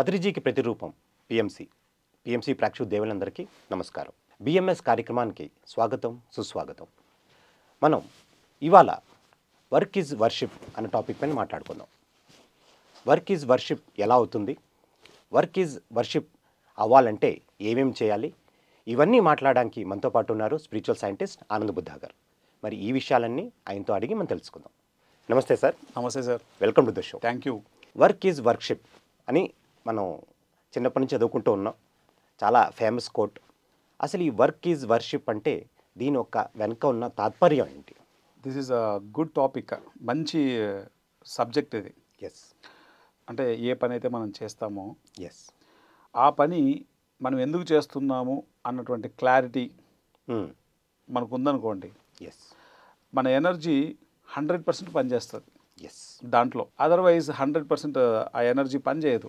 పత్రిజీకి ప్రతిరూపం పిఎంసి ప్రేక్షకు దేవులందరికీ నమస్కారం. బిఎంఎస్ కార్యక్రమానికి స్వాగతం, సుస్వాగతం. మనం ఇవాళ వర్క్ ఈజ్ వర్షిప్ అనే టాపిక్ పైన మాట్లాడుకుందాం. వర్క్ ఈజ్ వర్షిప్ ఎలా అవుతుంది, వర్క్ ఈజ్ వర్షిప్ అవ్వాలంటే ఏమేమి చేయాలి, ఇవన్నీ మాట్లాడడానికి మనతో పాటు ఉన్నారు స్పిరిచువల్ సైంటిస్ట్ ఆనంద్ బుద్ధా గారు. మరి ఈ విషయాలన్నీ ఆయనతో అడిగి మనం తెలుసుకుందాం. నమస్తే సార్. నమస్తే sir. Welcome to the show. Thank you. Work is worship అని మనం చిన్నప్పటి నుంచి చదువుకుంటూ ఉన్నాం. చాలా ఫేమస్ కోట్. అసలు ఈ వర్క్ ఈజ్ వర్షిప్ అంటే దీని యొక్క వెనుక ఉన్న తాత్పర్యం ఏంటి? This is a good topic. మంచి సబ్జెక్ట్ ఇది. ఎస్. అంటే ఏ పని అయితే మనం చేస్తామో ఎస్, ఆ పని మనం ఎందుకు చేస్తున్నాము అన్నటువంటి క్లారిటీ మనకు ఉందనుకోండి, ఎస్, మన ఎనర్జీ 100% పనిచేస్తుంది ఎస్. దాంట్లో. అదర్వైజ్ 100% ఆ ఎనర్జీ పని చేయదు.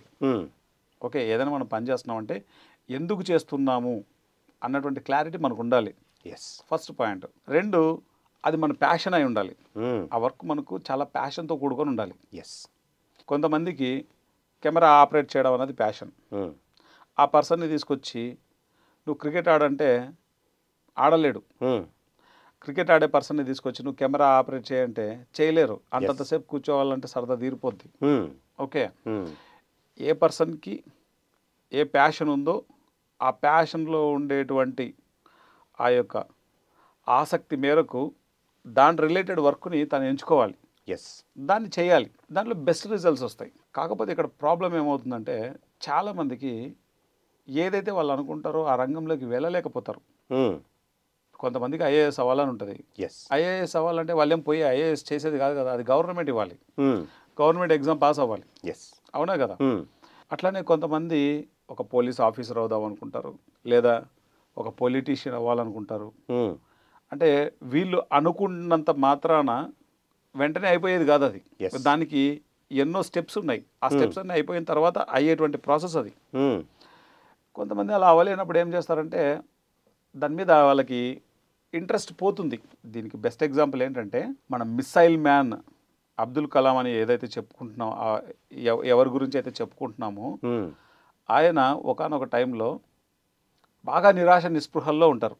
ఓకే, ఏదైనా మనం పని చేస్తున్నామంటే ఎందుకు చేస్తున్నాము అన్నటువంటి క్లారిటీ మనకు ఉండాలి. Yes, first point. రెండు, అది మన ప్యాషన్ అయి ఉండాలి. ఆ వర్క్ మనకు చాలా ప్యాషన్తో కూడుకొని ఉండాలి. ఎస్. కొంతమందికి కెమెరా ఆపరేట్ చేయడం అనేది ప్యాషన్. ఆ పర్సన్ని తీసుకొచ్చి నువ్వు క్రికెట్ ఆడంటే ఆడలేడు. క్రికెట్ ఆడే పర్సన్ని తీసుకొచ్చి నువ్వు కెమెరా ఆపరేట్ చేయంటే చేయలేరు. అంతంతసేపు కూర్చోవాలంటే సరదా తీరిపోద్ది. ఓకే, ఏ పర్సన్కి ఏ ప్యాషన్ ఉందో ఆ ప్యాషన్లో ఉండేటువంటి ఆ యొక్క ఆసక్తి మేరకు దాని రిలేటెడ్ వర్క్ని తను ఎంచుకోవాలి. ఎస్, దాన్ని చేయాలి. దాంట్లో బెస్ట్ రిజల్ట్స్ వస్తాయి. కాకపోతే ఇక్కడ ప్రాబ్లం ఏమవుతుందంటే చాలామందికి ఏదైతే వాళ్ళు అనుకుంటారో ఆ రంగంలోకి వెళ్ళలేకపోతారు. కొంతమందికి ఐఏఎస్ అవ్వాలని ఉంటుంది. ఎస్. ఐఏఎస్ అవ్వాలంటే వాళ్ళేం పోయి ఐఏఎస్ చేసేది కాదు కదా, అది గవర్నమెంట్ ఇవ్వాలి. గవర్నమెంట్ ఎగ్జామ్ పాస్ అవ్వాలి. ఎస్, అవునా కదా. అట్లానే కొంతమంది ఒక పోలీస్ ఆఫీసర్ అవుదాం అనుకుంటారు, లేదా ఒక పొలిటీషియన్ అవ్వాలనుకుంటారు. అంటే వీళ్ళు అనుకున్నంత మాత్రాన వెంటనే అయిపోయేది కాదు అది. దానికి ఎన్నో స్టెప్స్ ఉన్నాయి. ఆ స్టెప్స్ అన్నీ అయిపోయిన తర్వాత అయ్యేటువంటి ప్రాసెస్ అది. కొంతమంది అలా అవ్వలేనప్పుడు ఏం చేస్తారంటే దాని మీద వాళ్ళకి ఇంట్రెస్ట్ పోతుంది. దీనికి బెస్ట్ ఎగ్జాంపుల్ ఏంటంటే మనం మిస్సైల్ మ్యాన్ అబ్దుల్ కలాం అని ఏదైతే చెప్పుకుంటున్నామో, ఎవరి గురించి అయితే చెప్పుకుంటున్నామో, ఆయన ఒకానొక టైంలో బాగా నిరాశ నిస్పృహల్లో ఉంటారు.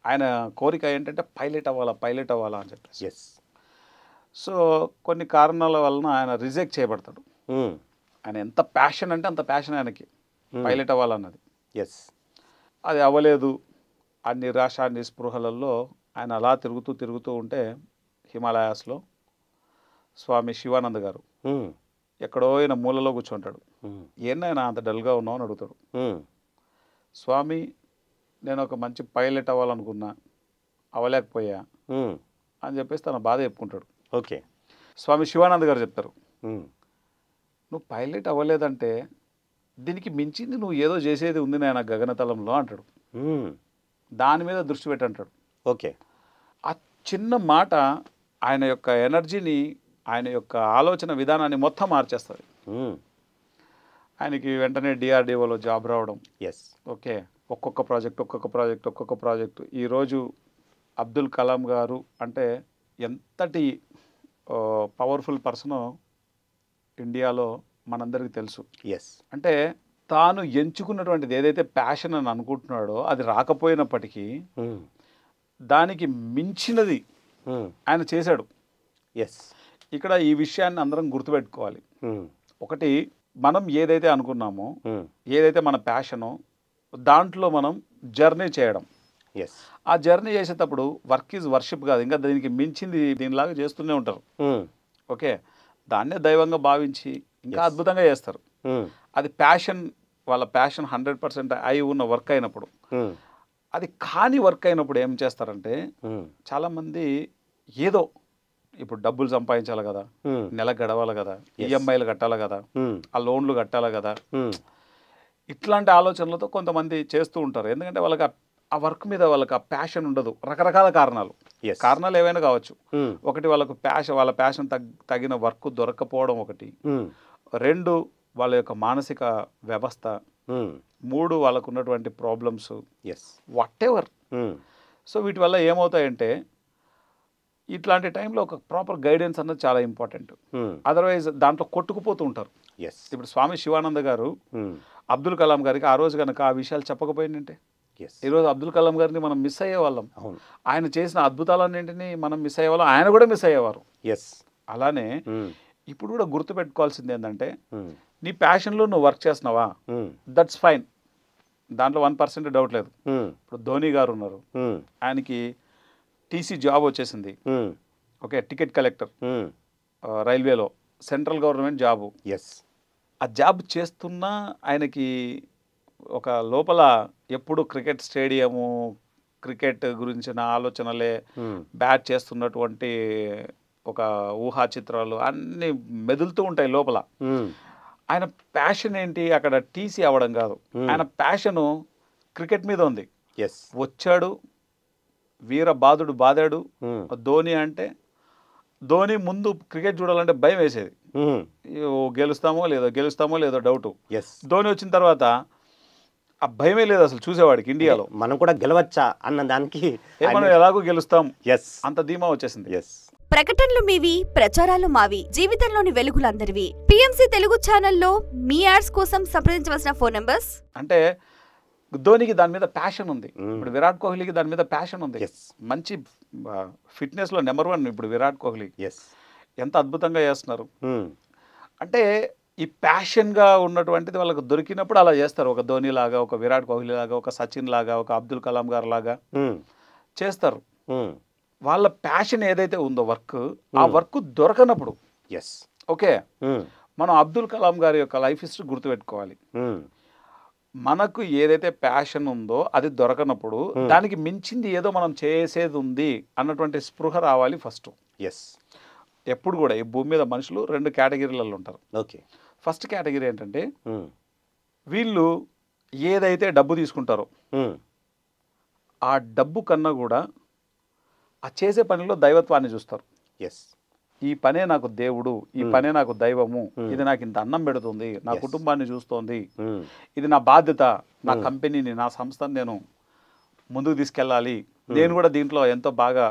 ఆయన కోరిక ఏంటంటే పైలట్ అవ్వాలా అని చెప్పేసి. ఎస్. సో కొన్ని కారణాల వలన ఆయన రిజెక్ట్ చేయబడతాడు. ఆయన ఎంత ప్యాషన్ అంటే అంత ప్యాషన్ ఆయనకి పైలట్ అవ్వాలన్నది. ఎస్. అది అవ్వలేదు. ఆ నిరాశ నిస్పృహలలో ఆయన అలా తిరుగుతూ ఉంటే హిమాలయాస్లో స్వామి శివానంద గారు ఎక్కడో ఆయన మూలలో కూర్చుంటాడు. ఏనాయన అంత డల్గా ఉన్నావు అని అడుగుతాడు. స్వామి, నేను ఒక మంచి పైలట్ అవ్వాలనుకున్నా, అవ్వలేకపోయా అని చెప్పేసి తన బాధ చెప్పుకుంటాడు. ఓకే. స్వామి శివానంద గారు చెప్తారు, నువ్వు పైలట్ అవ్వలేదంటే దీనికి మించింది నువ్వు ఏదో చేసేది ఉంది నాయన గగనతలంలో అంటాడు. దాని మీద దృష్టి పెట్టి అంటాడు. ఓకే. ఆ చిన్న మాట ఆయన యొక్క ఎనర్జీని, ఆయన యొక్క ఆలోచన విధానాన్ని మొత్తం మార్చేస్తుంది. ఆయనకి వెంటనే డిఆర్డిఓలో జాబ్ రావడం. ఎస్. ఓకే, ఒక్కొక్క ప్రాజెక్టు. ఈరోజు అబ్దుల్ కలాం గారు అంటే ఎంతటి పవర్ఫుల్ పర్సనో ఇండియాలో మనందరికీ తెలుసు. ఎస్. అంటే తాను ఎంచుకున్నటువంటిది ఏదైతే ప్యాషన్ అని అనుకుంటున్నాడో అది రాకపోయినప్పటికీ దానికి మించినది ఆయన చేశాడు. ఎస్. ఇక్కడ ఈ విషయాన్ని అందరం గుర్తుపెట్టుకోవాలి. ఒకటి, మనం ఏదైతే అనుకున్నామో, ఏదైతే మన ప్యాషనో దాంట్లో మనం జర్నీ చేయడం. ఎస్. ఆ జర్నీ చేసేటప్పుడు వర్క్ ఈజ్ వర్షిప్ కాదు, ఇంకా దీనికి మించింది దీనిలాగా చేస్తూనే ఉంటారు. ఓకే, దాన్నే దైవంగా భావించి ఇంకా అద్భుతంగా చేస్తారు. అది ప్యాషన్, వాళ్ళ ప్యాషన్ 100% అయి ఉన్న వర్క్ అయినప్పుడు. అది కాని వర్క్ అయినప్పుడు ఏం చేస్తారంటే చాలామంది ఏదో ఇప్పుడు డబ్బులు సంపాదించాలి కదా, నెల గడవాలి కదా, ఈఎంఐలు కట్టాలి కదా, ఆ లోన్లు కట్టాలి కదా, ఇట్లాంటి ఆలోచనలతో కొంతమంది చేస్తూ ఉంటారు. ఎందుకంటే వాళ్ళకి ఆ వర్క్ మీద వాళ్ళకి ఆ ప్యాషన్ ఉండదు. రకరకాల కారణాలు ఏవైనా కావచ్చు. ఒకటి, వాళ్ళ ప్యాషన్ తగిన వర్క్ దొరకపోవడం ఒకటి. రెండు, వాళ్ళ యొక్క మానసిక వ్యవస్థ. మూడు, వాళ్ళకు ఉన్నటువంటి ప్రాబ్లమ్స్, వాట్ ఎవర్. సో వీటి వల్ల ఏమవుతాయంటే ఇట్లాంటి టైంలో ఒక ప్రాపర్ గైడెన్స్ అన్నది చాలా ఇంపార్టెంట్. అదర్వైజ్ దాంట్లో కొట్టుకుపోతూ ఉంటారు. ఎస్. ఇప్పుడు స్వామి శివానంద గారు అబ్దుల్ కలాం గారికి ఆ రోజు కనుక ఆ విషయాలు చెప్పకపోయిందంటే ఎస్. ఈరోజు అబ్దుల్ కలాం గారిని మనం మిస్ అయ్యేవాళ్ళం. అవును. ఆయన చేసిన అద్భుతాలన్నింటినీ మనం మిస్ అయ్యేవాళ్ళం, ఆయన కూడా మిస్ అయ్యేవారు. ఎస్. అలానే ఇప్పుడు కూడా గుర్తుపెట్టుకోవాల్సింది ఏంటంటే నీ ప్యాషన్లో నువ్వు వర్క్ చేస్తున్నావా, దట్స్ ఫైన్, దాంట్లో 1% డౌట్ లేదు. ఇప్పుడు ధోని గారు ఉన్నారు, ఆయనకి టీసీ జాబ్ వచ్చేసింది. ఓకే, టికెట్ కలెక్టర్ రైల్వేలో, సెంట్రల్ గవర్నమెంట్ జాబు. ఎస్. ఆ జాబ్ చేస్తున్నా ఆయనకి ఒక లోపల ఎప్పుడు క్రికెట్ స్టేడియము, క్రికెట్ గురించిన ఆలోచనలే, బ్యాట్ చేస్తున్నటువంటి ఒక ఊహా చిత్రాలు అన్నీ మెదులుతూ ఉంటాయి లోపల. ఆయన ప్యాషన్ ఏంటి అక్కడ టీసీ అవ్వడం కాదు, ఆయన ప్యాషను క్రికెట్ మీద ఉంది. ఎస్. వచ్చాడు, వీర బాదుడు బాదాడు. ధోని అంటే ధోని ముందు క్రికెట్ చూడాలంటే భయం వేసేది, గెలుస్తామో లేదో డౌటు. ఎస్. ధోని వచ్చిన తర్వాత ఆ భయమే లేదు అసలు చూసేవాడికి. ఇండియాలో మనం కూడా గెలవచ్చా అన్న దానికి మనం ఎలాగో గెలుస్తాం, ఎస్, అంత ధీమా వచ్చేసింది. ఎస్. ప్రకటనలు మీవి, ప్రచారాలు మావి, జీవితంలోని వెలుగులందరివి. పిఎంసి తెలుగు ఛానల్లో మీ యాడ్స్ కోసం సంప్రదించవలసిన ఫోన్ నంబర్స్. అంటే ధోనికి దాని మీద ప్యాషన్ ఉంది, ఇప్పుడు విరాట్ కోహ్లీకి దాని మీద ప్యాషన్ ఉంది. మంచి ఫిట్నెస్లో నెంబర్ 1 ఇప్పుడు విరాట్ కోహ్లీ. ఎస్. ఎంత అద్భుతంగా చేస్తున్నారు. అంటే ఈ ప్యాషన్గా ఉన్నటువంటిది వాళ్ళకి దొరికినప్పుడు అలా చేస్తారు. ఒక ధోని లాగా, ఒక విరాట్ కోహ్లీ లాగా, ఒక సచిన్ లాగా, ఒక అబ్దుల్ కలాం గారు లాగా చేస్తారు. వాళ్ళ ప్యాషన్ ఏదైతే ఉందో వర్క్, ఆ వర్క్ దొరకనప్పుడు, ఎస్, ఓకే, మనం అబ్దుల్ కలాం గారి యొక్క లైఫ్ హిస్టరీ గుర్తుపెట్టుకోవాలి. మనకు ఏదైతే ప్యాషన్ ఉందో అది దొరకనప్పుడు దానికి మించింది ఏదో మనం చేసేది ఉంది అన్నటువంటి స్పృహ రావాలి ఫస్ట్. ఎస్. ఎప్పుడు కూడా ఈ భూమి మీద మనుషులు 2 కేటగిరీలలో ఉంటారు. ఓకే. ఫస్ట్ కేటగిరీ ఏంటంటే వీళ్ళు ఏదైతే డబ్బు తీసుకుంటారో ఆ డబ్బు కన్నా కూడా ఆ చేసే పనిలో దైవత్వాన్ని చూస్తారు. ఎస్. ఈ పనే నాకు దేవుడు, ఈ పనే నాకు దైవము, ఇది నాకు ఇంత అన్నం పెడుతుంది, నా కుటుంబాన్ని చూస్తోంది, ఇది నా బాధ్యత, నా కంపెనీని, నా సంస్థను నేను ముందుకు తీసుకెళ్ళాలి, నేను కూడా దీంట్లో ఎంతో బాగా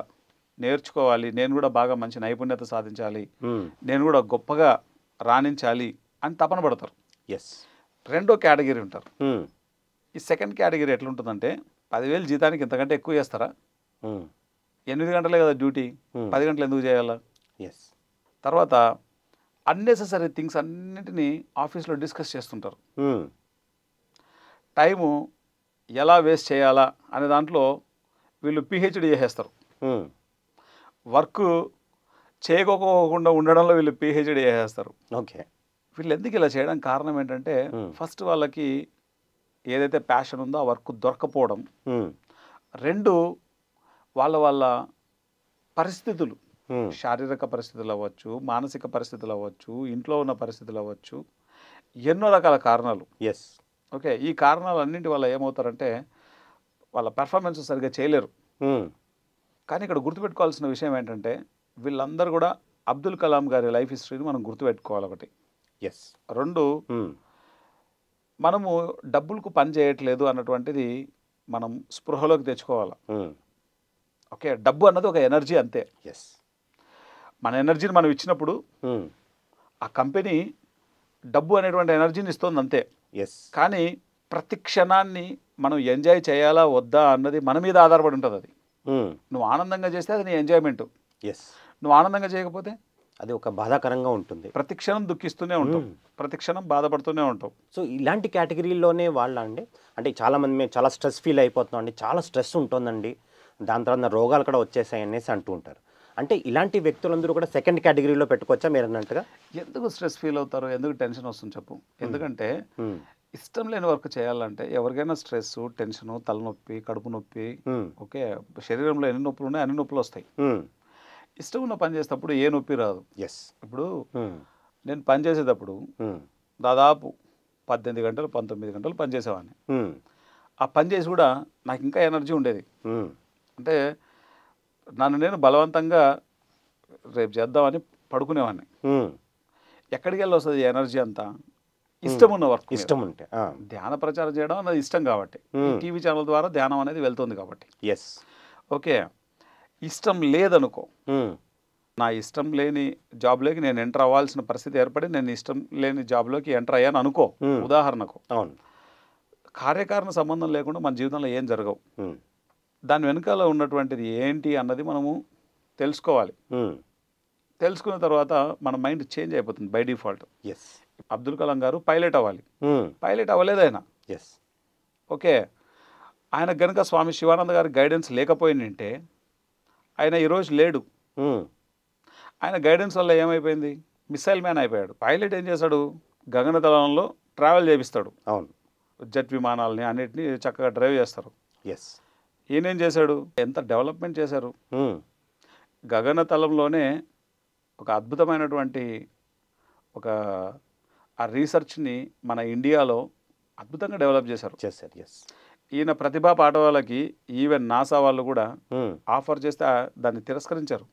నేర్చుకోవాలి, నేను కూడా బాగా మంచి నైపుణ్యత సాధించాలి, నేను కూడా గొప్పగా రాణించాలి అని తపన పడతారు. ఎస్. రెండో కేటగిరీ ఉంటారు. ఈ సెకండ్ కేటగిరీ ఎట్లుంటుందంటే 10,000 జీతానికి ఇంతకంటే ఎక్కువ చేస్తారా, 8 గంటలే కదా డ్యూటీ, 10 గంటలు ఎందుకు చేయాలా. ఎస్. తర్వాత అన్నెసెసరీ థింగ్స్ అన్నింటినీ ఆఫీస్లో డిస్కస్ చేస్తుంటారు. టైము ఎలా వేస్ట్ చేయాలా అనే దాంట్లో వీళ్ళు పిహెచ్డి చేసేస్తారు. వర్క్ చేయకోకుండా ఉండడంలో వీళ్ళు పిహెచ్డి చేసేస్తారు. ఓకే. వీళ్ళు ఎందుకు ఇలా చేయడానికి కారణం ఏంటంటే ఫస్ట్ వాళ్ళకి ఏదైతే ప్యాషన్ ఉందో ఆ వర్క్ దొరకపోవడం, 2 వాళ్ళ పరిస్థితులు, శారీరక పరిస్థితులు అవ్వచ్చు, మానసిక పరిస్థితులు అవ్వచ్చు, ఇంట్లో ఉన్న పరిస్థితులు అవ్వచ్చు, ఎన్నో రకాల కారణాలు. ఎస్. ఓకే, ఈ కారణాలన్నింటి వల్ల ఏమవుతారంటే వాళ్ళ పెర్ఫార్మెన్స్ సరిగ్గా చేయలేరు. కానీ ఇక్కడ గుర్తుపెట్టుకోవాల్సిన విషయం ఏంటంటే వీళ్ళందరూ కూడా అబ్దుల్ కలాం గారి లైఫ్ హిస్టరీని మనం గుర్తుపెట్టుకోవాలి. ఒకటి. ఎస్. 2, మనము డబ్బులకు పని చేయట్లేదు అన్నటువంటిది మనం స్పృహలోకి తెచ్చుకోవాలి. ఓకే, డబ్బు అన్నది ఒక ఎనర్జీ అంతే. ఎస్. మన ఎనర్జీని మనం ఇచ్చినప్పుడు ఆ కంపెనీ డబ్బు అనేటువంటి ఎనర్జీని ఇస్తుంది అంతే. ఎస్. కానీ ప్రతి క్షణాన్ని మనం ఎంజాయ్ చేయాలా వద్దా అన్నది మన మీద ఆధారపడి ఉంటుంది. అది నువ్వు ఆనందంగా చేస్తే అది నీ ఎంజాయ్మెంట్, ఎస్. నువ్వు ఆనందంగా చేయకపోతే అది ఒక బాధాకరంగా ఉంటుంది. ప్రతి క్షణం దుఃఖిస్తూనే ఉంటావు, ప్రతి క్షణం బాధపడుతూనే ఉంటావు. సో ఇలాంటి కేటగిరీలోనే వాళ్ళ అండి, అంటే చాలామంది మేము చాలా స్ట్రెస్ ఫీల్ అయిపోతున్నాం అండి, చాలా స్ట్రెస్ ఉంటుందండి, దాని తర్వాత రోగాలు కూడా వచ్చేసాయి అనేసి అంటూ ఉంటారు. అంటే ఇలాంటి వ్యక్తులందరూ కూడా సెకండ్ కేటగిరీలో పెట్టుకోవచ్చా మీరు అన్నట్టుగా? ఎందుకు స్ట్రెస్ ఫీల్ అవుతారు, ఎందుకు టెన్షన్ వస్తుంది చెప్పు. ఎందుకంటే ఇష్టం లేని వర్క్ చేయాలంటే ఎవరికైనా స్ట్రెస్, టెన్షన్, తలనొప్పి, కడుపు నొప్పి, ఓకే, శరీరంలో ఎన్ని నొప్పులు ఉన్నాయి అన్ని నొప్పులు వస్తాయి. ఇష్టం ఉన్న పని చేసేటప్పుడు ఏ నొప్పి రాదు. ఎస్. ఇప్పుడు నేను పని చేసేటప్పుడు దాదాపు 18 గంటలు 19 గంటలు పని చేసేవాడిని. ఆ పని చేసి కూడా నాకు ఇంకా ఎనర్జీ ఉండేది. అంటే నన్ను నేను బలవంతంగా రేపు చేద్దామని పడుకునేవాడిని. ఎక్కడికి వెళ్ళి వస్తుంది ఎనర్జీ అంతా? ఇష్టం ఉన్న వర్క్, ఇష్టం ఉంటే. ధ్యాన ప్రచారం చేయడం అన్నది ఇష్టం కాబట్టి, టీవీ ఛానల్ ద్వారా ధ్యానం అనేది వెళ్తుంది కాబట్టి. ఎస్. ఓకే, ఇష్టం లేదనుకో, నా ఇష్టం లేని జాబ్లోకి నేను ఎంటర్ అవ్వాల్సిన పరిస్థితి ఏర్పడి నేను ఇష్టం లేని జాబ్లోకి ఎంటర్ అయ్యాను అనుకో, ఉదాహరణకు. అవును. కార్యకారణ సంబంధం లేకుండా మన జీవితంలో ఏం జరగవు. దాని వెనకాల ఉన్నటువంటిది ఏంటి అన్నది మనము తెలుసుకోవాలి. తెలుసుకున్న తర్వాత మన మైండ్ చేంజ్ అయిపోతుంది by default. Yes. Abdul Kalam garu pilot అవ్వాలి, పైలట్ అవ్వలేదు ఆయన. ఎస్. ఓకే, ఆయన గనుక స్వామి శివానంద గారి గైడెన్స్ లేకపోయిందంటే ఆయన ఈరోజు లేడు. ఆయన గైడెన్స్ వల్ల ఏమైపోయింది, మిసైల్ మ్యాన్ అయిపోయాడు. పైలట్ ఏం చేశాడు, గగనతలంలో ట్రావెల్ చేపిస్తాడు. అవును. జెట్ విమానాలని అన్నిటినీ చక్కగా డ్రైవ్ చేస్తారు. ఎస్. ఈయనేం చేశాడు, ఎంత డెవలప్మెంట్ చేశారు. గగనతలంలోనే ఒక అద్భుతమైనటువంటి ఒక ఆ రీసెర్చ్ని మన ఇండియాలో అద్భుతంగా డెవలప్ చేశారు. ఎస్. ఈయన ప్రతిభా పాఠవాళ్ళకి ఈవెన్ నాసా వాళ్ళు కూడా ఆఫర్ చేస్తే దాన్ని తిరస్కరించారు.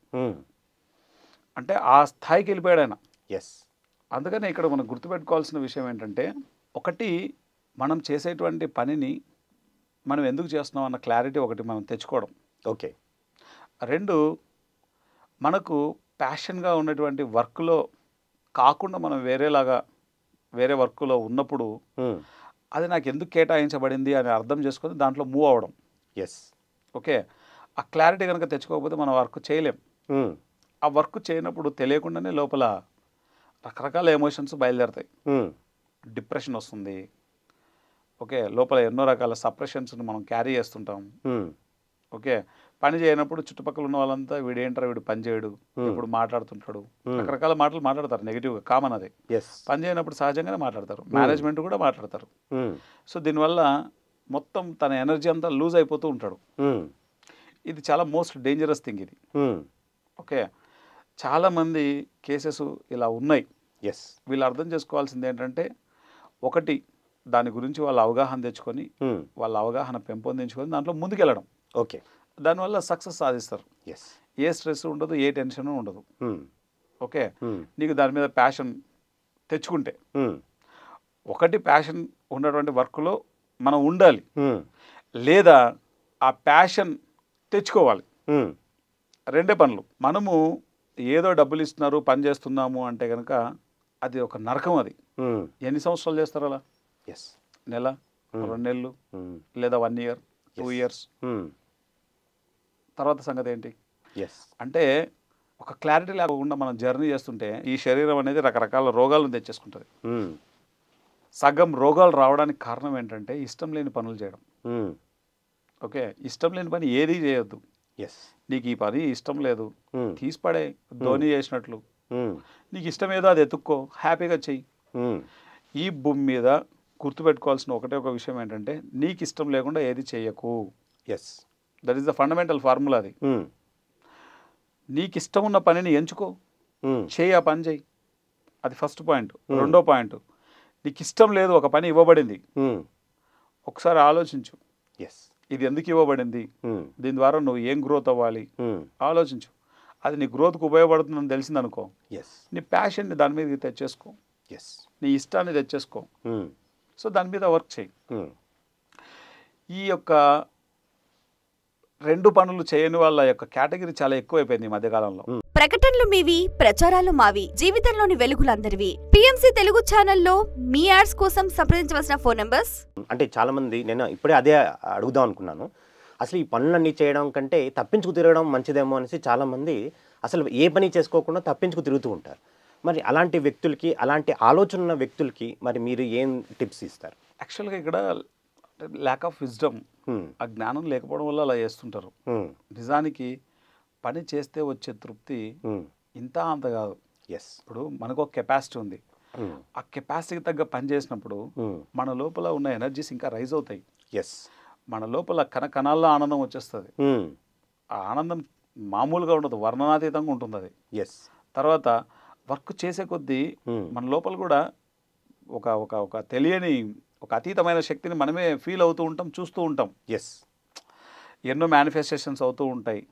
అంటే ఆ స్థాయికి వెళ్ళిపోయాడు ఆయన. ఎస్. అందుకని ఇక్కడ మనం గుర్తుపెట్టుకోవాల్సిన విషయం ఏంటంటే, ఒకటి మనం చేసేటువంటి పనిని మనం ఎందుకు చేస్తున్నాం అన్న క్లారిటీ ఒకటి మనం తెచ్చుకోవడం. ఓకే. రెండు, మనకు ప్యాషన్గా ఉన్నటువంటి వర్క్లో కాకుండా మనం వేరే వర్క్లో ఉన్నప్పుడు అది నాకు ఎందుకు కేటాయించబడింది అని అర్థం చేసుకొని దాంట్లో మూవ్ అవ్వడం. ఎస్. ఓకే, ఆ క్లారిటీ కనుక తెచ్చుకోకపోతే మనం వర్క్ చేయలేం. ఆ వర్క్ చేయనప్పుడు తెలియకుండానే లోపల రకరకాల ఎమోషన్స్ బయలుదేరుతాయి. డిప్రెషన్ వస్తుంది. ఓకే, లోపల ఎన్నో రకాల సప్రెషన్స్ని మనం క్యారీ చేస్తుంటాం. ఓకే, పని చేయనప్పుడు చుట్టుపక్కల ఉన్న వాళ్ళంతా వీడు పని చేయడు, ఇప్పుడు మాట్లాడుతుంటాడు, రకరకాల మాటలు మాట్లాడతారు నెగిటివ్గా, కామన్ అది. పని చేయనప్పుడు సహజంగానే మాట్లాడతారు, మేనేజ్మెంట్ కూడా మాట్లాడతారు. సో దీనివల్ల మొత్తం తన ఎనర్జీ అంతా లూజ్ అయిపోతూ ఉంటాడు. ఇది చాలా మోస్ట్ డేంజరస్ థింగ్ ఇది. ఓకే, చాలామంది కేసెస్ ఇలా ఉన్నాయి. ఎస్. వీళ్ళు అర్థం చేసుకోవాల్సింది ఏంటంటే, ఒకటి దాని గురించి వాళ్ళ అవగాహన తెచ్చుకొని వాళ్ళ అవగాహన పెంపొందించుకొని దాంట్లో ముందుకెళ్ళడం. ఓకే, దానివల్ల సక్సెస్ సాధిస్తారు. ఎస్. ఏ స్ట్రెస్ ఉండదు, ఏ టెన్షన్ ఉండదు. ఓకే, నీకు దాని మీద ప్యాషన్ తెచ్చుకుంటే, ఒకటి ప్యాషన్ ఉన్నటువంటి వర్క్లో మనం ఉండాలి, లేదా ఆ ప్యాషన్ తెచ్చుకోవాలి. రెండే పనులు. మనము ఏదో డబ్బులు ఇస్తున్నారు పని చేస్తున్నాము అంటే కనుక అది ఒక నరకం. అది ఎన్ని సంవత్సరాలు చేస్తారు అలా? ఎస్. నెల, 2 నెలలు, లేదా 1 year, 2 years, తర్వాత సంగతి ఏంటి? ఎస్. అంటే ఒక క్లారిటీ లేకుండా మనం జర్నీ చేస్తుంటే ఈ శరీరం అనేది రకరకాల రోగాలను తెచ్చేసుకుంటుంది. సగం రోగాలు రావడానికి కారణం ఏంటంటే ఇష్టం లేని పనులు చేయడం. ఓకే, ఇష్టం లేని పని ఏది చేయొద్దు. ఎస్. నీకు ఈ పని ఇష్టం లేదు, తీసిపడే, ధోని చేసినట్లు. నీకు ఇష్టం ఏదో అది ఎత్తుక్కో, హ్యాపీగా చెయ్యి. ఈ భూమి మీద గుర్తుపెట్టుకోవాల్సిన ఒకటే ఒక విషయం ఏంటంటే, నీకు ఇష్టం లేకుండా ఏది చెయ్యకు. Yes. That is the fundamental formula. అది నీకు ఇష్టం ఉన్న పనిని ఎంచుకో, చేయి, ఆ పని చెయ్యి. అది ఫస్ట్ పాయింట్. రెండో పాయింట్, నీకు ఇష్టం లేదు, ఒక పని ఇవ్వబడింది, ఒకసారి ఆలోచించు. ఎస్. ఇది ఎందుకు ఇవ్వబడింది, దీని ద్వారా నువ్వు ఏం గ్రోత్ అవ్వాలి, ఆలోచించు. అది నీ గ్రోత్కు ఉపయోగపడుతుందని తెలిసిందనుకో, ఎస్, నీ ప్యాషన్ని దాని మీద తెచ్చేసుకో, ఎస్, నీ ఇష్టాన్ని తెచ్చేసుకో. సో దాని మీద వర్క్ చేయి. ఈ యొక్క 2 పనులు చేయని వాళ్ళ యొక్క కేటగిరీ చాలా ఎక్కువైపోయింది ఈ మధ్యకాలంలో. ప్రకటనలు మీవి, ప్రచారాలు మావి, జీవితంలోని వెలుగులందరివి. పిఎంసి తెలుగు ఛానల్లో మీ యాడ్స్ కోసం సంప్రదించవలసిన ఫోన్ నంబర్స్. అంటే చాలామంది, నేను ఇప్పుడే అదే అడుగుదాం అనుకున్నాను, అసలు ఈ పనులన్నీ చేయడం కంటే తప్పించుకు తిరగడం మంచిదేమో అనేసి చాలామంది అసలు ఏ పని చేసుకోకుండా తప్పించుకు తిరుగుతూ ఉంటారు. మరి అలాంటి వ్యక్తులకి, అలాంటి ఆలోచన ఉన్న వ్యక్తులకి మరి మీరు ఏం టిప్స్ ఇస్తారు? యాక్చువల్గా ఇక్కడ ల్యాక్ ఆఫ్ విజ్డమ్, ఆ జ్ఞానం లేకపోవడం వల్ల అలా చేస్తుంటారు. నిజానికి పని చేస్తే వచ్చే తృప్తి ఇంత అంత కాదు. ఎస్. ఇప్పుడు మనకు ఒక కెపాసిటీ ఉంది, ఆ కెపాసిటీకి తగ్గ పని చేసినప్పుడు మన లోపల ఉన్న ఎనర్జీస్ ఇంకా రైజ్ అవుతాయి. ఎస్. మన లోపల కణకణాల్లో ఆనందం వచ్చేస్తుంది. ఆ ఆనందం మామూలుగా ఉండదు, వర్ణనాతీతంగా ఉంటుంది అది. ఎస్. తర్వాత వర్క్ చేసే కొద్దీ మన లోపల కూడా ఒక ఒక ఒక తెలియని ఒక అతీతమైన శక్తిని మనమే ఫీల్ అవుతూ ఉంటాం, చూస్తూ ఉంటాం. ఎస్. ఎన్నో మేనిఫెస్టేషన్స్ అవుతూ ఉంటాయి.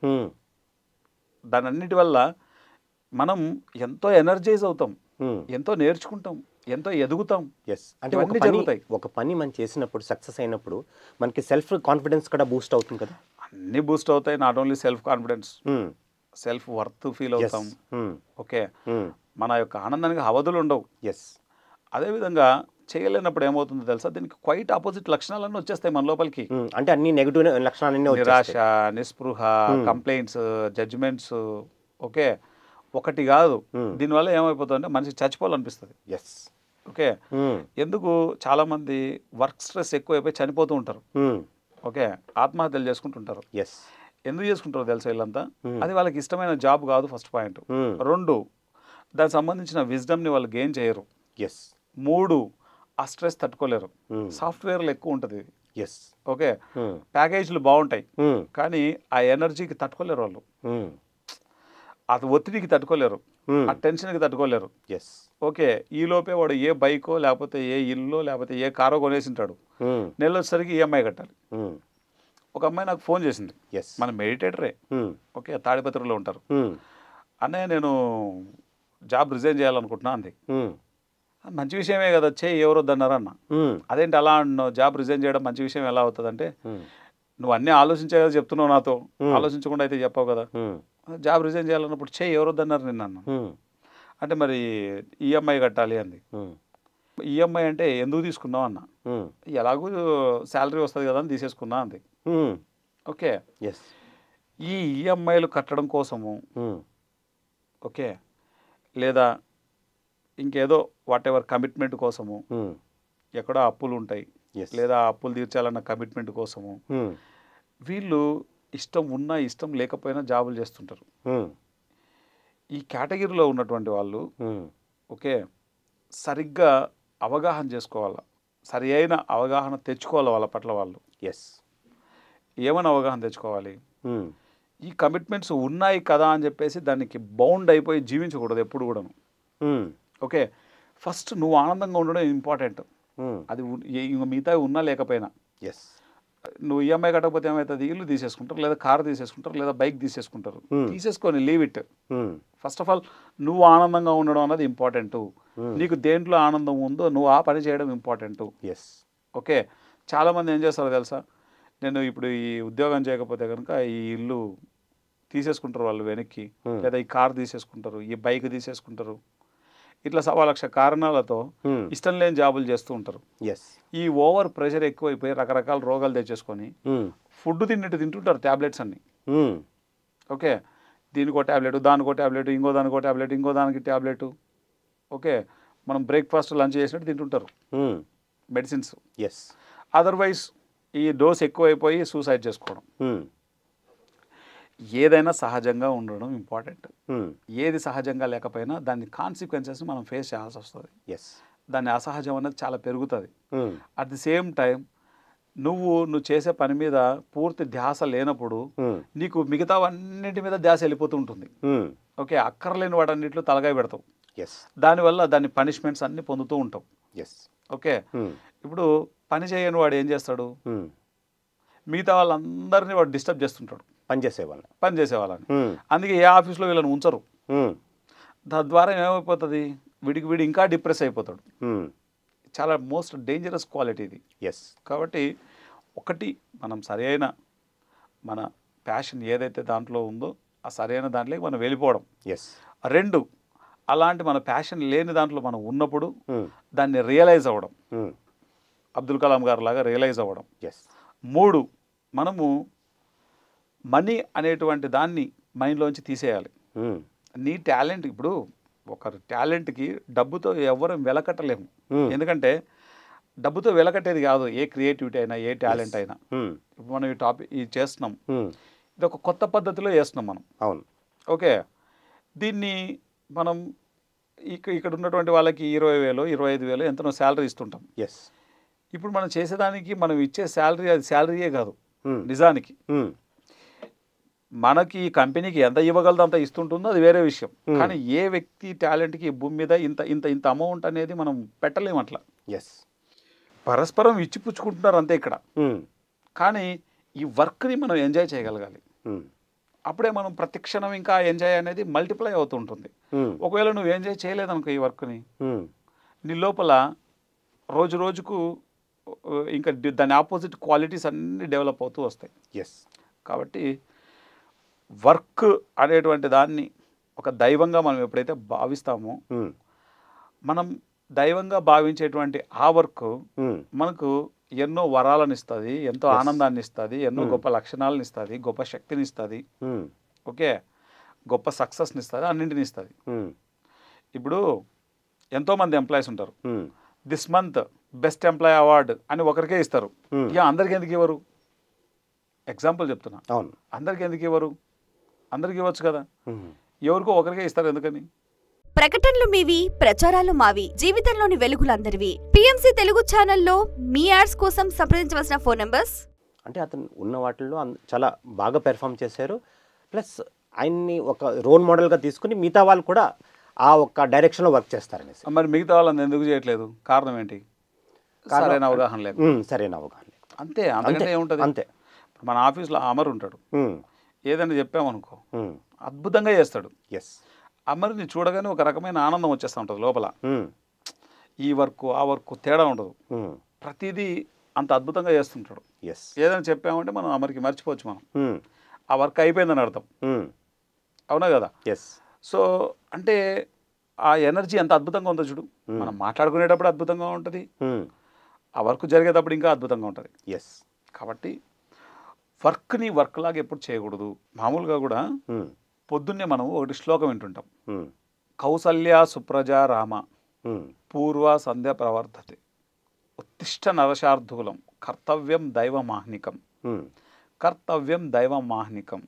దాని అన్నిటి వల్ల మనం ఎంతో ఎనర్జైజ్ అవుతాం, ఎంతో నేర్చుకుంటాం, ఎంతో ఎదుగుతాం. ఎస్. అంటే ఒక పని మనం చేసినప్పుడు, సక్సెస్ అయినప్పుడు మనకి సెల్ఫ్ కాన్ఫిడెన్స్ కూడా బూస్ట్ అవుతుంది కదా. అన్నీ బూస్ట్ అవుతాయి. Not only self confidence, self worth feel అవుతాం. ఓకే, మన యొక్క ఆనందానికి అవధులు ఉండవు. ఎస్. అదేవిధంగా చేయలేనప్పుడు ఏమవుతుందో తెలుసా, దీనికి క్వైట్ ఆపోజిట్ లక్షణాలన్నీ వచ్చేస్తాయి మన లోపలికి. అంటే అన్ని నెగిటివ్ లక్షణాలన్నీ నిరాశ, నిస్పృహ, కంప్లైంట్స్, జడ్జిమెంట్స్. ఓకే, ఒకటి కాదు. దీనివల్ల ఏమైపోతుందంటే మనిషికి చచ్చిపోవాలనిపిస్తుంది. ఎస్. ఓకే, ఎందుకు చాలామంది వర్క్ స్ట్రెస్ ఎక్కువైపోయి చనిపోతూ ఉంటారు. ఓకే, ఆత్మహత్యలు చేసుకుంటుంటారు. ఎస్. ఎందుకు చేసుకుంటారో తెలుసా వీళ్ళంతా? అది వాళ్ళకి ఇష్టమైన జాబ్ కాదు, ఫస్ట్ పాయింట్. 2, దానికి సంబంధించిన విజ్డమ్ని వాళ్ళు గెయిన్ చేయరు. ఎస్. 3, ఆ స్ట్రెస్ తట్టుకోలేరు. సాఫ్ట్వేర్లు ఎక్కువ ఉంటుంది ఇది. ఎస్. ఓకే, ప్యాకేజీలు బాగుంటాయి కానీ ఆ ఎనర్జీకి తట్టుకోలేరు వాళ్ళు. ఆ ఒత్తిడికి తట్టుకోలేరు, ఆ టెన్షన్కి తట్టుకోలేరు. ఎస్. ఓకే, ఈ లోపే వాడు ఏ బైకో లేకపోతే ఏ ఇల్లు లేకపోతే ఏ కారో కొనేసి ఉంటాడు. నెల వచ్చేసరికి ఈఎంఐ కట్టాలి. ఒక అమ్మాయి నాకు ఫోన్ చేసింది, ఎస్. మన మెడిటేటరే. ఓకే, తాడిపత్రిలో ఉంటారు. అన్నయ్య నేను జాబ్ రిజైన్ చేయాలనుకుంటున్నా అంది. మంచి విషయమే కదా, చేయి, ఎవరు వద్దన్నారు అన్న. అదేంటి అలా అన్నావు, జాబ్ రిజైన్ చేయడం మంచి విషయం ఎలా అవుతుందంటే, నువ్వు అన్నీ ఆలోచించే కదా చెప్తున్నావు నాతో, ఆలోచించకుండా అయితే చెప్పావు కదా. జాబ్ రిజైన్ చేయాలన్నప్పుడు చేయి, ఎవరు వద్దన్నారు నిన్న అన్న. అంటే మరి ఈఎంఐ కట్టాలి అంది. ఈఎంఐ అంటే ఎందుకు తీసుకున్నావు అన్న. ఎలాగూ శాలరీ వస్తుంది కదా అని తీసేసుకున్నా అంది. ఓకే, ఈ ఈఎంఐలు కట్టడం కోసము, ఓకే, లేదా ఇంకేదో వాట్ ఎవర్ కమిట్మెంట్ కోసము, ఎక్కడో అప్పులు ఉంటాయి లేదా అప్పులు తీర్చాలన్న కమిట్మెంట్ కోసము వీళ్ళు ఇష్టం ఉన్నా ఇష్టం లేకపోయినా జాబులు చేస్తుంటారు. ఈ కేటగిరీలో ఉన్నటువంటి వాళ్ళు ఓకే సరిగ్గా అవగాహన చేసుకోవాలా, సరి అయిన అవగాహన తెచ్చుకోవాలి వాళ్ళ పట్ల వాళ్ళు. ఎస్. ఏమైనా అవగాహన తెచ్చుకోవాలి, ఈ కమిట్మెంట్స్ ఉన్నాయి కదా అని చెప్పేసి దానికి బౌండ్ అయిపోయి జీవించకూడదు ఎప్పుడు కూడాను. ఓకే, ఫస్ట్ నువ్వు ఆనందంగా ఉండడం ఇంపార్టెంట్. అది మిగతా ఉన్నా లేకపోయినా. ఎస్. నువ్వు ఈఎంఐ కట్టకపోతే ఏమవుతుంది, ఇల్లు తీసేసుకుంటారు లేదా కారు తీసేసుకుంటారు లేదా బైక్ తీసేసుకుంటారు. తీసేసుకొని leave it. First of all నువ్వు ఆనందంగా ఉండడం అన్నది ఇంపార్టెంట్. నీకు దేంట్లో ఆనందం ఉందో నువ్వు ఆ పని చేయడం ఇంపార్టెంట్. ఎస్. ఓకే, చాలామంది ఏం చేస్తారో తెలుసా, నేను ఇప్పుడు ఈ ఉద్యోగం చేయకపోతే కనుక ఈ ఇల్లు తీసేసుకుంటారు వాళ్ళు వెనక్కి, లేదా ఈ కారు తీసేసుకుంటారు, ఈ బైక్ తీసేసుకుంటారు. ఇట్లా 1,00,000 కారణాలతో ఇష్టం లేని జాబులు చేస్తూ ఉంటారు. ఈ ఓవర్ ప్రెషర్ ఎక్కువైపోయి రకరకాల రోగాలు తెచ్చేసుకొని ఫుడ్ తింటుంటారు, ట్యాబ్లెట్స్ అన్ని. ఓకే, దీనికో ట్యాబ్లెట్, దానికో ట్యాబ్లెట్, ఇంకో దానికో ట్యాబ్లెట్, ఇంకో దానికి ట్యాబ్లెట్. ఓకే, మనం బ్రేక్ఫాస్ట్ లంచ్ చేసినట్టు తింటుంటారు మెడిసిన్స్. అదర్వైజ్ ఈ డోస్ ఎక్కువైపోయి సూసైడ్ చేసుకోవడం. ఏదైనా సహజంగా ఉండడం ఇంపార్టెంట్. ఏది సహజంగా లేకపోయినా దాని కాన్సిక్వెన్సెస్ మనం ఫేస్ చేయాల్సి వస్తుంది. దాని అసహజం అనేది చాలా పెరుగుతుంది. అట్ ది సేమ్ టైం నువ్వు చేసే పని మీద పూర్తి ధ్యాస లేనప్పుడు నీకు మిగతావన్నిటి మీద ధ్యాస వెళ్ళిపోతూ ఉంటుంది. ఓకే, అక్కర్లేని వాటన్నిటిలో తలకాయ పెడతావు. దానివల్ల దాని పనిష్మెంట్స్ అన్ని పొందుతూ ఉంటావు. ఓకే, ఇప్పుడు పని చేయని వాడు ఏం చేస్తాడు, మిగతా వాళ్ళందరినీ వాడు డిస్టర్బ్ చేస్తుంటాడు, పని చేసేవాళ్ళని. అందుకే ఏ ఆఫీస్లో వీళ్ళని ఉంచరు. తద్వారా ఏమైపోతుంది, వీడి ఇంకా డిప్రెస్ అయిపోతాడు. చాలా మోస్ట్ డేంజరస్ క్వాలిటీ ఇది. కాబట్టి ఒకటి, మనం సరైన మన ప్యాషన్ ఏదైతే దాంట్లో ఉందో ఆ సరైన దాంట్లోకి మనం వెళ్ళిపోవడం. 2, అలాంటి మన ప్యాషన్ లేని దాంట్లో మనం ఉన్నప్పుడు దాన్ని రియలైజ్ అవ్వడం, అబ్దుల్ కలాం గారు లాగా రియలైజ్ అవ్వడం. 3, మనము మనీ అనేటువంటి దాన్ని మైండ్లోంచి తీసేయాలి. నీ టాలెంట్, ఇప్పుడు ఒకరి టాలెంట్కి డబ్బుతో ఎవరు వెలకట్టలేము. ఎందుకంటే డబ్బుతో వెలకట్టేది కాదు ఏ క్రియేటివిటీ అయినా, ఏ టాలెంట్ అయినా. ఇప్పుడు మనం ఈ టాపిక్ ఇది చేస్తున్నాం, ఇది ఒక కొత్త పద్ధతిలో చేస్తున్నాం మనం. అవును. ఓకే, దీన్ని మనం ఇక్కడ ఉన్నటువంటి వాళ్ళకి 20,000 25,000 ఎంతనో శాలరీ ఇస్తుంటాం. ఇప్పుడు మనం చేసేదానికి మనం ఇచ్చే శాలరీ అది శాలరీయే కాదు నిజానికి. మనకి ఈ కంపెనీకి ఎంత ఇవ్వగలదో అంత ఇస్తుంటుందో అది వేరే విషయం. కానీ ఏ వ్యక్తి టాలెంట్కి భూమి మీద ఇంత ఇంత ఇంత అమౌంట్ అనేది మనం పెట్టలేము అట్లా. పరస్పరం ఇచ్చిపుచ్చుకుంటున్నారు అంతే ఇక్కడ. కానీ ఈ వర్క్ని మనం ఎంజాయ్ చేయగలగాలి. అప్పుడే మనం ప్రతిక్షణం ఇంకా ఎంజాయ్ అనేది మల్టిప్లై అవుతుంటుంది. ఒకవేళ నువ్వు ఎంజాయ్ చేయలేదనుకో ఈ వర్క్ని, నీ లోపల రోజు రోజుకు ఇంకా దాని ఆపోజిట్ క్వాలిటీస్ అన్నీ డెవలప్ అవుతూ వస్తాయి. కాబట్టి వర్క్ అనేటువంటి దాన్ని ఒక దైవంగా మనం ఎప్పుడైతే భావిస్తామో మనం దైవంగా భావించేటువంటి ఆ వర్క్ మనకు ఎన్నో వరాలను ఇస్తుంది, ఎంతో ఆనందాన్ని ఇస్తుంది, ఎన్నో గొప్ప లక్షణాలను ఇస్తుంది, గొప్ప శక్తిని ఇస్తుంది, ఓకే, గొప్ప సక్సెస్ని ఇస్తుంది, అన్నింటిని ఇస్తుంది. ఇప్పుడు ఎంతోమంది ఎంప్లాయీస్ ఉంటారు, this month best employee award అని ఒకరికే ఇస్తారు. ఇక అందరికి ఎందుకు ఇవ్వరు? ఎగ్జాంపుల్ చెప్తున్నా, అవును, అందరికి ఎందుకు ఇవ్వరు? అందరికి ఇవ్వచ్చు కదా, ఎవరికో ఒకరికే ఇస్తారు ఎందుకని? ప్రకటనలు మీవి, ప్రచారాలు మావి, జీవితంలోని వెలుగులందరివి. పిఎంసి తెలుగు ఛానల్లో మీ యాడ్స్ కోసం సంప్రదించవలసిన ఫోన్ నంబర్స్. అంటే అతను ఉన్న వాటిల్లో చాలా బాగా పెర్ఫామ్ చేశారు. ప్లస్ ఆయన్ని ఒక రోల్ మోడల్గా తీసుకుని మిగతా వాళ్ళు కూడా ఆ ఒక్క డైరెక్షన్లో వర్క్ చేస్తారనేసి. మరి మిగతా వాళ్ళని ఎందుకు చేయట్లేదు? కారణం ఏంటి? సరైన అవగాహన లేదు. సరైన అవగాహన లేదు, అంతే. అంతకంటే ఏముంటుంది? అంతే. మన ఆఫీస్లో అమర్ ఉంటాడు, ఏదైనా చెప్పామనుకో ఉమ్, అద్భుతంగా చేస్తాడు. ఎస్, అమర్ని చూడగానే ఒక రకమైన ఆనందం వచ్చేస్తూ ఉంటుంది లోపల. ఈ వర్క్ ఆ వర్క్ తేడా ఉండదు, ప్రతిదీ అంత అద్భుతంగా చేస్తుంటాడు. ఎస్, ఏదైనా చెప్పామంటే మనం అమర్కి మర్చిపోవచ్చు, మనం ఆ వర్క్ అయిపోయిందని అర్థం. అవునా కదా? ఎస్. సో అంటే ఆ ఎనర్జీ ఎంత అద్భుతంగా ఉందో చూడు. మనం మాట్లాడుకునేటప్పుడు అద్భుతంగా ఉంటుంది, ఆ వర్క్ జరిగేటప్పుడు ఇంకా అద్భుతంగా ఉంటుంది. ఎస్. కాబట్టి వర్క్ని వర్క్ లాగా ఎప్పుడు చేయకూడదు. మామూలుగా కూడా పొద్దున్నే మనం ఒకటి శ్లోకం వింటుంటాం, కౌసల్య సుప్రజా రామ పూర్వ సంధ్య ప్రవర్తతే ఉత్తిష్ట నరశార్ధూలం కర్తవ్యం దైవమాహ్నికం. కర్తవ్యం దైవమాహ్నికం.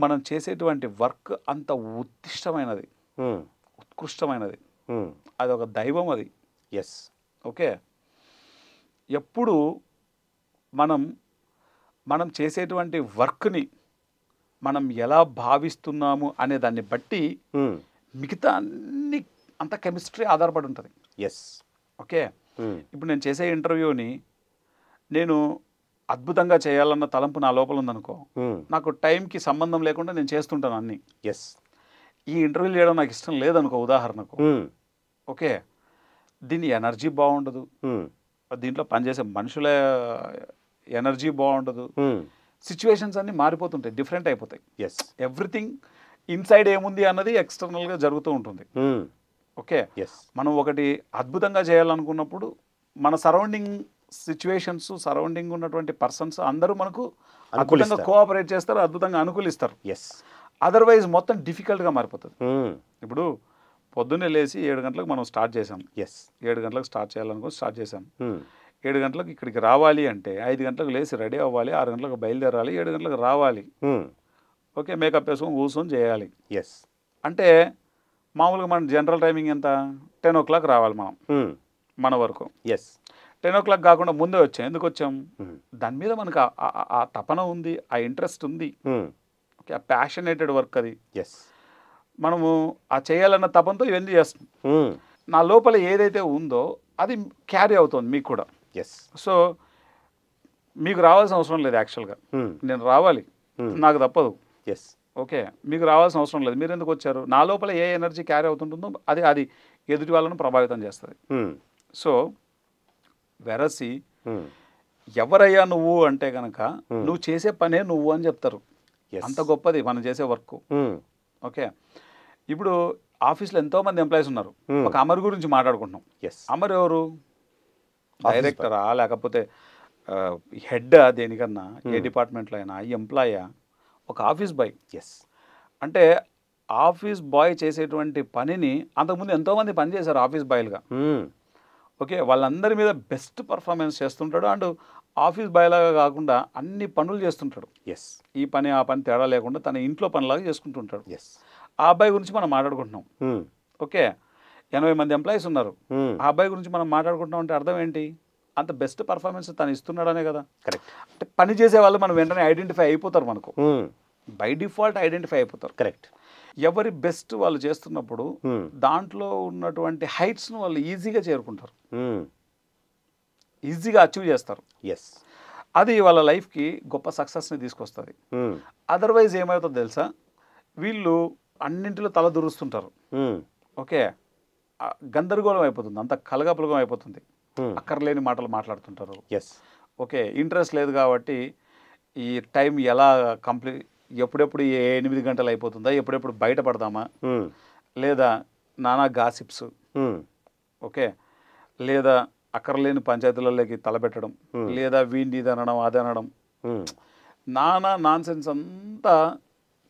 మనం చేసేటువంటి వర్క్ అంత ఉత్తిష్టమైనది, ఉత్కృష్టమైనది, అది ఒక దైవం అది. ఎస్. ఓకే, ఎప్పుడు మనం చేసేటువంటి వర్క్ని మనం ఎలా భావిస్తున్నాము అనే దాన్ని బట్టి మిగతా అన్ని అంత కెమిస్ట్రీ ఆధారపడి ఉంటుంది. ఎస్. ఓకే, ఇప్పుడు నేను చేసే ఇంటర్వ్యూని నేను అద్భుతంగా చేయాలన్న తలంపు నా లోపల ఉందనుకో, నాకు టైంకి సంబంధం లేకుండా నేను చేస్తుంటాను అన్నీ. ఎస్. ఈ ఇంటర్వ్యూలు చేయడం నాకు ఇష్టం లేదనుకో ఉదాహరణకు, ఓకే, దీని ఎనర్జీ బాగుండదు, దీంట్లో పనిచేసే మనుషుల ఎనర్జీ బాగుండదు, సిచ్యువేషన్స్ అన్నీ మారిపోతుంటాయి, డిఫరెంట్ అయిపోతాయి. ఎస్. ఎవ్రీథింగ్ ఇన్సైడ్ ఏముంది అన్నది ఎక్స్టర్నల్గా జరుగుతూ ఉంటుంది. Okay, yes. మనం ఒకటి అద్భుతంగా చేయాలనుకున్నప్పుడు మన సరౌండింగ్ సిచ్యువేషన్స్, సరౌండింగ్ ఉన్నటువంటి పర్సన్స్ అందరూ మనకు అద్భుతంగా కోఆపరేట్ చేస్తారు, అద్భుతంగా అనుకూలిస్తారు. ఎస్. అదర్వైజ్ మొత్తం డిఫికల్ట్గా మారిపోతుంది. ఇప్పుడు పొద్దున్నే లేచి 7 గంటలకు మనం స్టార్ట్ చేసాం. ఎస్. 7 గంటలకు స్టార్ట్ చేయాలనుకుని స్టార్ట్ చేసాం. 7 గంటలకు ఇక్కడికి రావాలి అంటే 5 గంటలకు లేచి రెడీ అవ్వాలి, 6 గంటలకు బయలుదేరాలి, 7 గంటలకు రావాలి. ఓకే, మేకప్ వేసుకొని కూర్చొని చేయాలి. ఎస్. అంటే మామూలుగా మన జనరల్ టైమింగ్ ఎంత? 10 o'clock రావాలి మనం మన వరకు. ఎస్. 10 o'clock కాకుండా ముందే వచ్చాం. ఎందుకు వచ్చాం? దాని మీద మనకు ఆ తపన ఉంది, ఆ ఇంట్రెస్ట్ ఉంది. ఓకే, ఆ ప్యాషనేటెడ్ వర్క్ అది. ఎస్. మనము ఆ చేయాలన్న తపంతో ఇవన్నీ చేస్తాం. నా లోపల ఏదైతే ఉందో అది క్యారీ అవుతుంది మీకు కూడా. ఎస్. సో మీకు రావాల్సిన అవసరం లేదు యాక్చువల్గా, నేను రావాలి, నాకు తప్పదు. ఎస్. ఓకే, మీకు రావాల్సిన అవసరం లేదు, మీరు ఎందుకు వచ్చారు? నా లోపల ఏ ఎనర్జీ క్యారీ అవుతుంటుందో అది ఎదుటి వాళ్ళను ప్రభావితం చేస్తుంది. సో వెరసి ఎవరయ్యా నువ్వు అంటే కనుక నువ్వు చేసే పనే నువ్వు అని చెప్తారు. అంత గొప్పది మనం చేసే వర్క్. ఓకే, ఇప్పుడు ఆఫీస్లో ఎంతోమంది ఎంప్లాయీస్ ఉన్నారు. ఒక అమర్ గురించి మాట్లాడుకుంటున్నాం. అమర్ ఎవరు? డైరెక్టరా, లేకపోతే హెడ్ దేనికన్నా, ఏ డిపార్ట్మెంట్లో అయినా ఎంప్లాయా? ఒక ఆఫీస్ బాయ్. ఎస్. అంటే ఆఫీస్ బాయ్ చేసేటువంటి పనిని అంతకుముందు ఎంతోమంది పని చేశారు ఆఫీస్ బాయ్లుగా. ఓకే, వాళ్ళందరి మీద బెస్ట్ పర్ఫార్మెన్స్ చేస్తుంటాడు. అండ్ ఆఫీస్ బాయ్లాగా కాకుండా అన్ని పనులు చేస్తుంటాడు. ఎస్. ఈ పని ఆ పని తేడా లేకుండా తన ఇంట్లో పనిలాగా చేసుకుంటుంటాడు. ఎస్. ఆ అబ్బాయి గురించి మనం మాట్లాడుకుంటున్నాం. ఓకే, 80 మంది ఎంప్లాయీస్ ఉన్నారు. ఆ అబ్బాయి గురించి మనం మాట్లాడుకుంటున్నాం అంటే అర్థం ఏంటి? అంత బెస్ట్ పర్ఫార్మెన్స్ తను ఇస్తున్నాడనే కదా. కరెక్ట్. అంటే పని చేసే వాళ్ళు మనం వెంటనే ఐడెంటిఫై అయిపోతారు, మనకు బై డిఫాల్ట్ ఐడెంటిఫై అయిపోతారు. కరెక్ట్. ఎవరి బెస్ట్ వాళ్ళు చేస్తున్నప్పుడు దాంట్లో ఉన్నటువంటి హైట్స్ను వాళ్ళు ఈజీగా చేరుకుంటారు, ఈజీగా అచీవ్ చేస్తారు. ఎస్. అది వాళ్ళ లైఫ్కి గొప్ప సక్సెస్ని తీసుకొస్తుంది. అదర్వైజ్ ఏమవుతుందో తెలుసా, వీళ్ళు అన్నింటిలో తల దురుస్తుంటారు. ఓకే, గందరగోళం అయిపోతుంది, అంత కలగపులగం అయిపోతుంది, అక్కర్లేని మాటలు మాట్లాడుతుంటారు. ఎస్. ఓకే, ఇంట్రెస్ట్ లేదు కాబట్టి ఈ టైం ఎలా ఎప్పుడెప్పుడు 8 గంటలు అయిపోతుందా, ఎప్పుడెప్పుడు బయటపడదామా, లేదా నానా గాసిప్స్, ఓకే, లేదా అక్కర్లేని పంచాయతీలలోకి తలపెట్టడం, లేదా వీండి ఇది అనడం అది అనడం, నానా నాన్సెన్స్ అంతా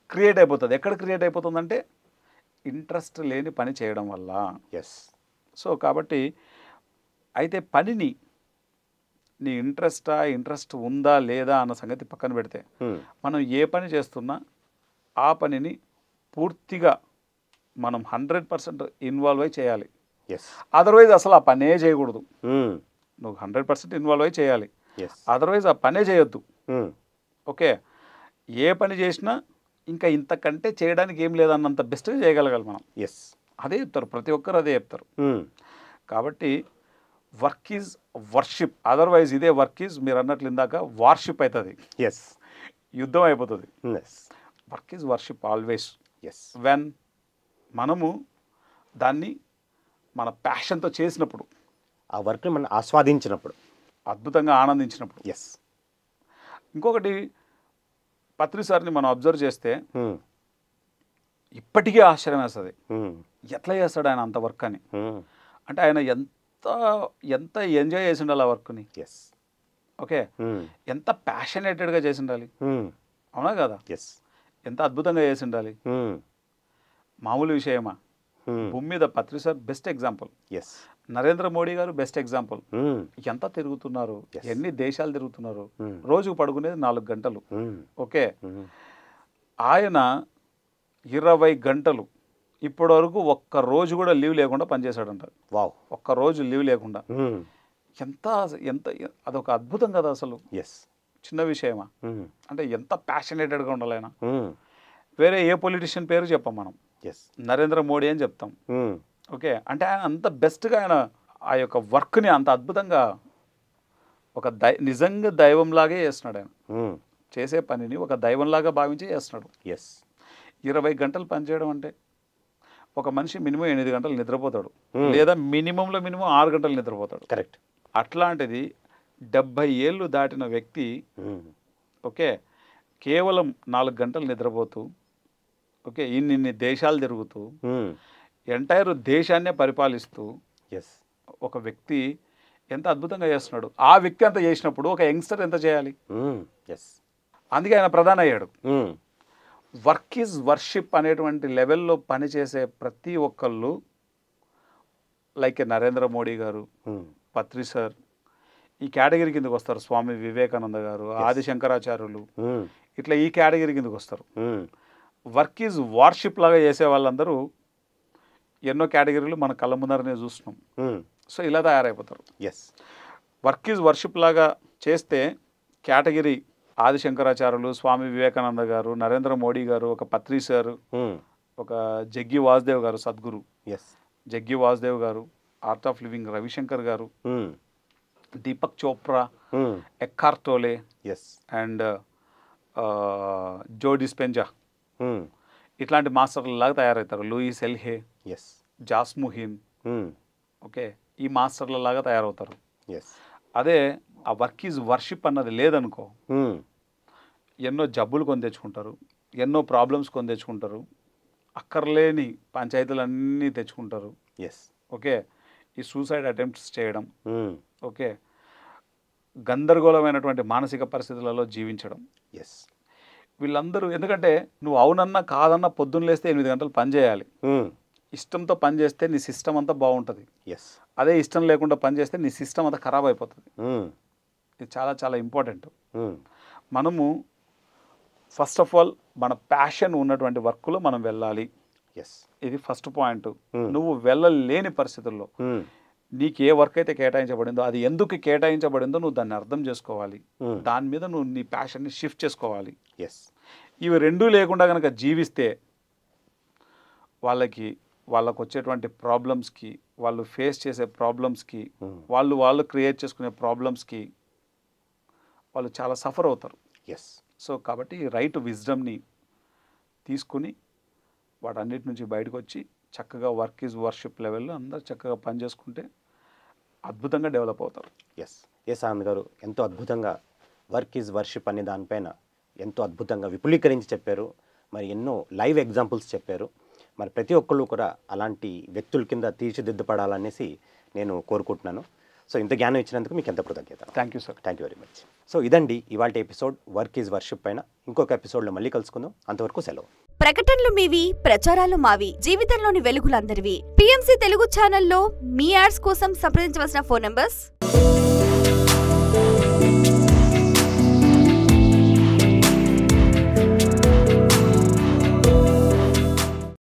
క్రియేట్ అయిపోతుంది. ఎక్కడ క్రియేట్ అయిపోతుందంటే ఇంట్రెస్ట్ లేని పని చేయడం వల్ల. ఎస్. సో కాబట్టి అయితే పనిని నీ ఇంట్రెస్ట్ ఉందా లేదా అన్న సంగతి పక్కన పెడితే మనం ఏ పని చేస్తున్నా ఆ పనిని పూర్తిగా మనం 100% ఇన్వాల్వ్ అయి చేయాలి. ఎస్. అదర్వైజ్ అసలు ఆ పనే చేయకూడదు. నువ్వు 100% ఇన్వాల్వ్ అయి చేయాలి, అదర్వైజ్ ఆ పనే చేయొద్దు. ఓకే, ఏ పని చేసినా ఇంకా ఇంతకంటే చేయడానికి ఏం లేదన్నంత బెస్ట్గా చేయగలగాలి మనం. ఎస్. అదే చెప్తారు, ప్రతి ఒక్కరు అదే చెప్తారు. కాబట్టి వర్క్ ఈజ్ వర్షిప్, అదర్వైజ్ ఇదే వర్క్ ఈజ్ మీరు అన్నట్లు ఇందాక వార్షిప్ అవుతుంది. ఎస్. యుద్ధం అయిపోతుంది. Yes. Work is worship always. Yes. When మనము దాన్ని మన ప్యాషన్తో చేసినప్పుడు, ఆ వర్క్ని మనం ఆస్వాదించినప్పుడు, అద్భుతంగా ఆనందించినప్పుడు. ఎస్. ఇంకొకటి పత్రి సార్ని మనం అబ్జర్వ్ చేస్తే ఇప్పటికీ ఆశ్చర్యం వేస్తుంది, ఎట్లా చేస్తాడు ఆయన అంత వర్క్ అని. అంటే ఆయన ఎంత ఎంజాయ్ చేసి ఉండాలి ఆ వర్క్ని. ఎస్. ఓకే, ఎంత ప్యాషనేటెడ్గా చేసి ఉండాలి, అవునా కదా? ఎస్. ఎంత అద్భుతంగా చేసి ఉండాలి. మామూలు విషయమా? భూమి మీద పత్రి sir best example, yes. Narendra Modi గారు బెస్ట్ ఎగ్జాంపుల్. ఎంత తిరుగుతున్నారు, ఎన్ని దేశాలు తిరుగుతున్నారు, రోజుకు పడుకునేది 4 గంటలు. ఓకే, ఆయన 20 గంటలు ఇప్పటి వరకు ఒక్క రోజు కూడా లీవ్ లేకుండా పనిచేశాడంట. వావ్, ఒక్క రోజు లీవ్ లేకుండా. ఎంత ఎంత అదొక అద్భుతం కదా అసలు. ఎస్. చిన్న విషయమా? అంటే ఎంత ప్యాషనేటెడ్గా ఉండాలి ఆయన. వేరే ఏ పొలిటీషియన్ పేరు చెప్పాం మనం, ఎస్, నరేంద్ర మోడీ అని చెప్తాం. ఓకే, అంటే ఆయన అంత బెస్ట్గా ఆయన ఆ యొక్క వర్క్ని అంత అద్భుతంగా ఒక నిజంగా దైవంలాగే చేస్తున్నాడు. ఆయన చేసే పనిని ఒక దైవంలాగా భావించి చేస్తున్నాడు. ఎస్. 20 గంటలు పనిచేయడం అంటే ఒక మనిషి మినిమం 8 గంటలు నిద్రపోతాడు, లేదా మినిమంలో మినిమం 6 గంటలు నిద్రపోతాడు. కరెక్ట్. అట్లాంటిది 70 ఏళ్ళు దాటిన వ్యక్తి, ఓకే, కేవలం 4 గంటలు నిద్రపోతూ, ఓకే, ఇన్ని దేశాలు తిరుగుతూ, ఎంటైర్ దేశాన్నే పరిపాలిస్తూ ఎస్, ఒక వ్యక్తి ఎంత అద్భుతంగా చేస్తున్నాడు. ఆ వ్యక్తి అంత చేసినప్పుడు ఒక యంగ్స్టర్ ఎంత చేయాలి? ఎస్. అందుకే ఆయన ప్రధాని అయ్యాడు. వర్క్ ఈజ్ వర్షిప్ అనేటువంటి లెవెల్లో పనిచేసే ప్రతి ఒక్కళ్ళు, లైక్ నరేంద్ర మోడీ గారు, పత్రి సార్, ఈ కేటగిరీ కిందకు వస్తారు. స్వామి వివేకానంద గారు, ఆది శంకరాచార్యులు, ఇట్లా ఈ కేటగిరీ కిందకు వస్తారు. వర్క్ ఈజ్ వార్షిప్ లాగా చేసే వాళ్ళందరూ ఎన్నో కేటగిరీలు మన కళ్ళ ముందరనే చూస్తున్నాం. సో ఇలా తయారైపోతారు. ఎస్. వర్క్ ఈజ్ వర్షిప్ లాగా చేస్తే కేటగిరీ ఆది శంకరాచార్యులు, స్వామి వివేకానంద గారు, నరేంద్ర మోడీ గారు, ఒక పత్రి సార్, ఒక జగ్గి వాసుదేవ్ గారు, సద్గురు ఎస్, జగ్గి వాసుదేవ్ గారు, ఆర్ట్ ఆఫ్ లివింగ్ రవిశంకర్ గారు, Deepak Chopra, Eckhart Tolle, yes, and Joe Dispenza, ఇట్లాంటి మాస్టర్ల లాగా తయారవుతారు. Louise L Hay, yes, Jasmuheen, okay, ఈ మాస్టర్ల లాగా తయారవుతారు. ఎస్. అదే ఆ వర్క్ ఈజ్ వర్షిప్ అన్నది లేదనుకో, ఎన్నో జబ్బులు కొని తెచ్చుకుంటారు, ఎన్నో ప్రాబ్లమ్స్ కొని తెచ్చుకుంటారు, అక్కర్లేని పంచాయతీలన్నీ తెచ్చుకుంటారు. ఎస్. ఓకే, ఈ సూసైడ్ అటెంప్ట్స్ చేయడం, ఓకే, గందరగోళమైనటువంటి మానసిక పరిస్థితులలో జీవించడం. ఎస్. వీళ్ళందరూ ఎందుకంటే నువ్వు అవునన్నా కాదన్నా పొద్దున్న లేస్తే 8 గంటలు పని చేయాలి. ఇష్టంతో పని చేస్తే నీ సిస్టమ్ అంతా బాగుంటుంది. ఎస్. అదే ఇష్టం లేకుండా పని చేస్తే నీ సిస్టమ్ అంతా ఖరాబ్ అయిపోతుంది. ఇది చాలా చాలా ఇంపార్టెంట్. మనము ఫస్ట్ ఆఫ్ ఆల్ మన ప్యాషన్ ఉన్నటువంటి వర్క్లో మనం వెళ్ళాలి. ఎస్. ఇది ఫస్ట్ పాయింట్. నువ్వు వెళ్ళలేని పరిస్థితుల్లో నీకు ఏ వర్క్ అయితే కేటాయించబడిందో, అది ఎందుకు కేటాయించబడిందో నువ్వు దాన్ని అర్థం చేసుకోవాలి. దాని మీద నువ్వు నీ ప్యాషన్ని షిఫ్ట్ చేసుకోవాలి. ఎస్. ఇవి రెండూ లేకుండా కనుక జీవిస్తే వాళ్ళకు వచ్చేటువంటి ప్రాబ్లమ్స్కి, వాళ్ళు ఫేస్ చేసే ప్రాబ్లమ్స్కి, వాళ్ళు క్రియేట్ చేసుకునే ప్రాబ్లమ్స్కి వాళ్ళు చాలా సఫర్ అవుతారు. ఎస్. సో కాబట్టి రైట్ విజ్డమ్ని తీసుకుని వాటన్నిటి నుంచి బయటకు వచ్చి చక్కగా వర్క్ ఈజ్ వర్షిప్ లెవెల్లో అందరూ చక్కగా పనిచేసుకుంటే అద్భుతంగా డెవలప్ అవుతారు. ఎస్. ఎస్ ఆనంద్ గారు ఎంతో అద్భుతంగా వర్క్ ఈజ్ వర్షిప్ అనే దానిపైన ఎంతో అద్భుతంగా విపులీకరించి చెప్పారు. మరి ఎన్నో లైవ్ ఎగ్జాంపుల్స్ చెప్పారు. మరి ప్రతి ఒక్కళ్ళు కూడా అలాంటి వ్యక్తుల కింద తీర్చిదిద్దపడాలనేసి నేను కోరుకుంటున్నాను. సో ఇంత జ్ఞానం ఇచ్చినందుకు మీకు ఎంత కృతజ్ఞత. Thank you sir. Thank you very much. So ఇదండి ఇవాళ ఎపిసోడ్ వర్క్ ఈజ్ వర్షిప్ పైన. ఇంకొక ఎపిసోడ్లో మళ్ళీ కలుసుకుందాం. అంతవరకు సెలవు. ప్రకటనలు మీవి, ప్రచారాలు మావి, జీవితంలోని వెలుగులందరివి. పిఎంసి తెలుగు ఛానల్లో మీ యాడ్స్ కోసం సంప్రదించవలసిన ఫోన్ నంబర్స్